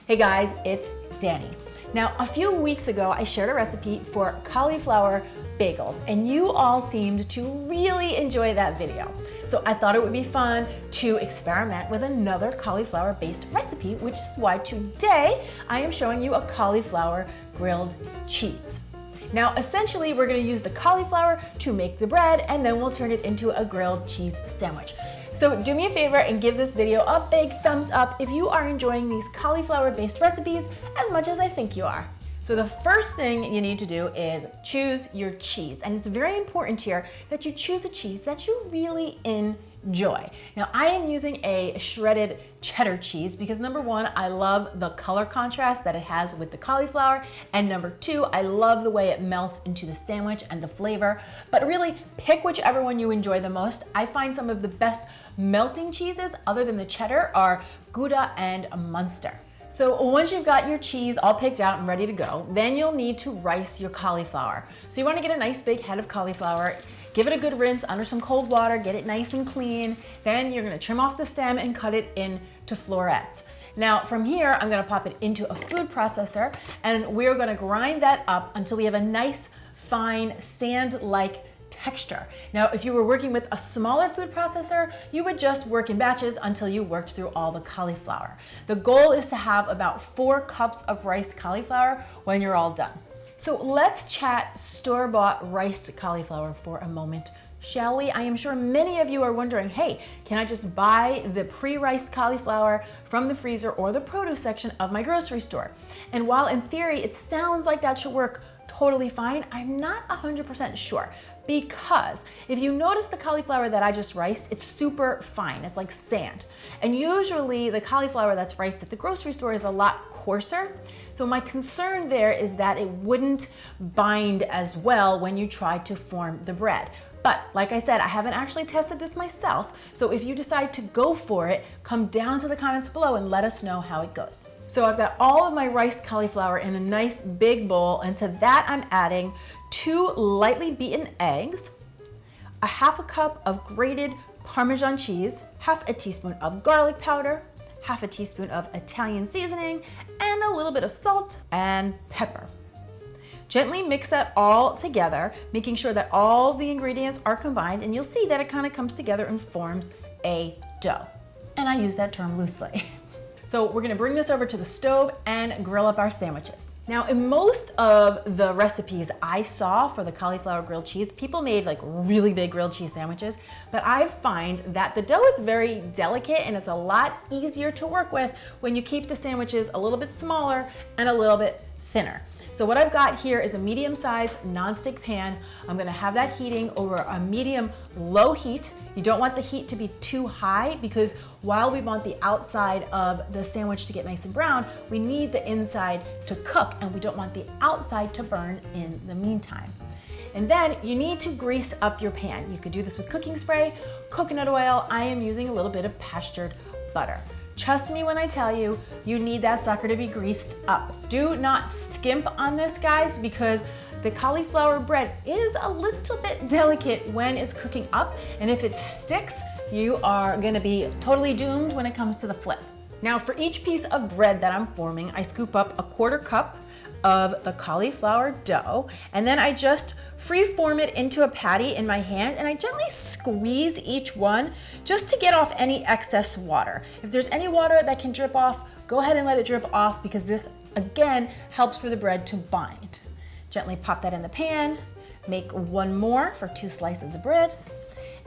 Hey guys, it's Danny. Now, a few weeks ago, I shared a recipe for cauliflower bagels, and you all seemed to really enjoy that video. So I thought it would be fun to experiment with another cauliflower-based recipe, which is why today I am showing you a cauliflower grilled cheese. Now, essentially, we're gonna use the cauliflower to make the bread, and then we'll turn it into a grilled cheese sandwich. So do me a favor and give this video a big thumbs up if you are enjoying these cauliflower-based recipes as much as I think you are. So the first thing you need to do is choose your cheese. And it's very important here that you choose a cheese that you really enjoy. Now, I am using a shredded cheddar cheese because number one, I love the color contrast that it has with the cauliflower. And number two, I love the way it melts into the sandwich and the flavor. But really, pick whichever one you enjoy the most. I find some of the best melting cheeses other than the cheddar are Gouda and Munster. So once you've got your cheese all picked out and ready to go, then you'll need to rice your cauliflower. So you want to get a nice big head of cauliflower, give it a good rinse under some cold water, get it nice and clean. Then you're going to trim off the stem and cut it into florets. Now from here, I'm going to pop it into a food processor and we're going to grind that up until we have a nice fine sand-like texture. Now, if you were working with a smaller food processor, you would just work in batches until you worked through all the cauliflower. The goal is to have about 4 cups of riced cauliflower when you're all done. So let's chat store-bought riced cauliflower for a moment, shall we? I am sure many of you are wondering, hey, can I just buy the pre-riced cauliflower from the freezer or the produce section of my grocery store? And while in theory, it sounds like that should work totally fine, I'm not 100% sure. Because if you notice the cauliflower that I just riced, it's super fine, it's like sand. And usually the cauliflower that's riced at the grocery store is a lot coarser. So my concern there is that it wouldn't bind as well when you try to form the bread. But like I said, I haven't actually tested this myself. So if you decide to go for it, come down to the comments below and let us know how it goes. So I've got all of my riced cauliflower in a nice big bowl, and to that I'm adding 2 lightly beaten eggs, a half a cup of grated Parmesan cheese, half a teaspoon of garlic powder, half a teaspoon of Italian seasoning, and a little bit of salt and pepper. Gently mix that all together, making sure that all the ingredients are combined, and you'll see that it kind of comes together and forms a dough. And I use that term loosely. So we're gonna bring this over to the stove and grill up our sandwiches. Now, in most of the recipes I saw for the cauliflower grilled cheese, people made like really big grilled cheese sandwiches, but I find that the dough is very delicate and it's a lot easier to work with when you keep the sandwiches a little bit smaller and a little bit thinner. So what I've got here is a medium-sized nonstick pan. I'm gonna have that heating over a medium-low heat. You don't want the heat to be too high because while we want the outside of the sandwich to get nice and brown, we need the inside to cook and we don't want the outside to burn in the meantime. And then you need to grease up your pan. You could do this with cooking spray, coconut oil. I am using a little bit of pastured butter. Trust me when I tell you, you need that sucker to be greased up. Do not skimp on this, guys, because the cauliflower bread is a little bit delicate when it's cooking up, and if it sticks, you are gonna be totally doomed when it comes to the flip. Now, for each piece of bread that I'm forming, I scoop up a 1/4 cup of the cauliflower dough, and then I just free form it into a patty in my hand, and I gently squeeze each one just to get off any excess water. If there's any water that can drip off, go ahead and let it drip off because this, again, helps for the bread to bind. Gently pop that in the pan, make 1 more for 2 slices of bread,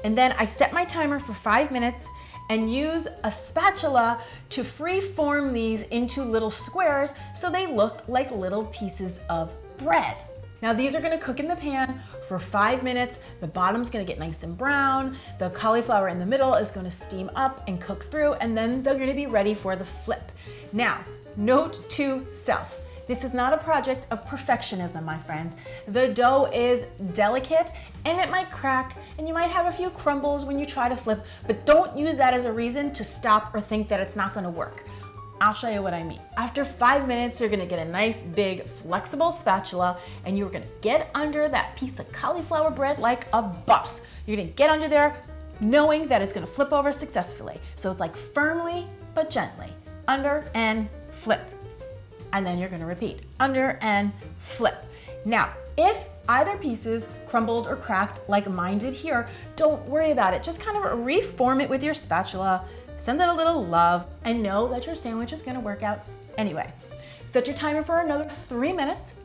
and then I set my timer for 5 minutes and use a spatula to free form these into little squares so they look like little pieces of bread. Now these are gonna cook in the pan for 5 minutes. The bottom's gonna get nice and brown. The cauliflower in the middle is gonna steam up and cook through, and then they're gonna be ready for the flip. Now, note to self. This is not a project of perfectionism, my friends. The dough is delicate and it might crack and you might have a few crumbles when you try to flip, but don't use that as a reason to stop or think that it's not gonna work. I'll show you what I mean. After 5 minutes, you're gonna get a nice big flexible spatula and you're gonna get under that piece of cauliflower bread like a boss. You're gonna get under there knowing that it's gonna flip over successfully. So it's like firmly but gently, under and flip. and then you're gonna repeat. Under and flip. Now, if either pieces crumbled or cracked like mine did here, don't worry about it. Just kind of reform it with your spatula, send it a little love, and know that your sandwich is gonna work out anyway. Set your timer for another 3 minutes,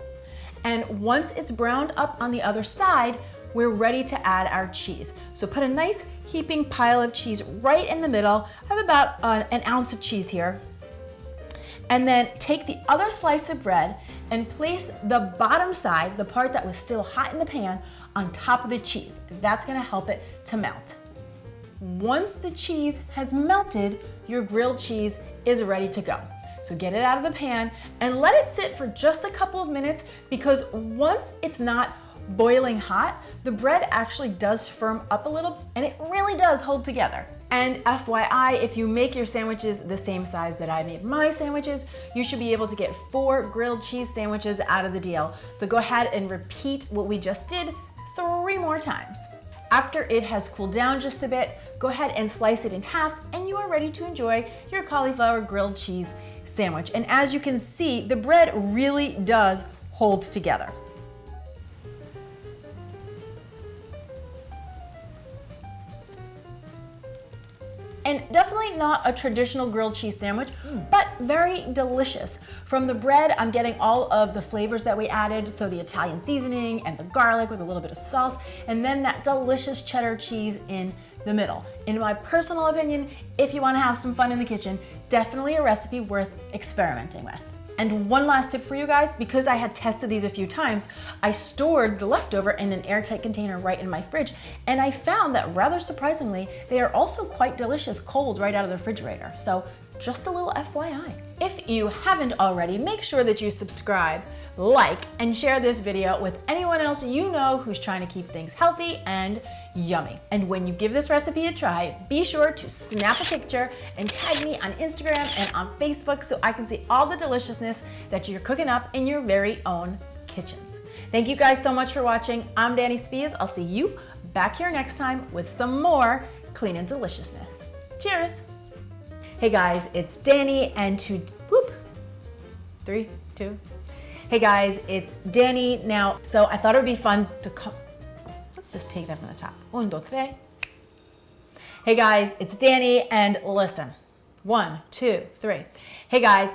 and once it's browned up on the other side, we're ready to add our cheese. So put a nice heaping pile of cheese right in the middle. I have about an ounce of cheese here. And then take the other slice of bread and place the bottom side, the part that was still hot in the pan, on top of the cheese. That's gonna help it to melt. Once the cheese has melted, your grilled cheese is ready to go. So get it out of the pan and let it sit for just a couple of minutes, because once it's not boiling hot, the bread actually does firm up a little and it really does hold together. And FYI, if you make your sandwiches the same size that I made my sandwiches, you should be able to get 4 grilled cheese sandwiches out of the deal. So go ahead and repeat what we just did 3 more times. After it has cooled down just a bit, go ahead and slice it in half and you are ready to enjoy your cauliflower grilled cheese sandwich. And as you can see, the bread really does hold together. And definitely not a traditional grilled cheese sandwich, but very delicious. From the bread, I'm getting all of the flavors that we added, so the Italian seasoning and the garlic with a little bit of salt, and then that delicious cheddar cheese in the middle. In my personal opinion, if you want to have some fun in the kitchen, definitely a recipe worth experimenting with. And one last tip for you guys, because I had tested these a few times, I stored the leftover in an airtight container right in my fridge, and I found that rather surprisingly, they are also quite delicious cold right out of the refrigerator. So just a little FYI. If you haven't already, make sure that you subscribe, like, and share this video with anyone else you know who's trying to keep things healthy and yummy. And when you give this recipe a try, be sure to snap a picture and tag me on Instagram and on Facebook so I can see all the deliciousness that you're cooking up in your very own kitchens. Thank you guys so much for watching. I'm Dani Spies. I'll see you back here next time with some more clean and deliciousness. Cheers. Hey guys, it's Dani, and whoop, 3, 2. Hey guys, it's Dani. Now, so I thought it would be fun to let's just take that from the top. 1, 2, 3. Hey guys, it's Dani, and listen. 1, 2, 3. Hey guys,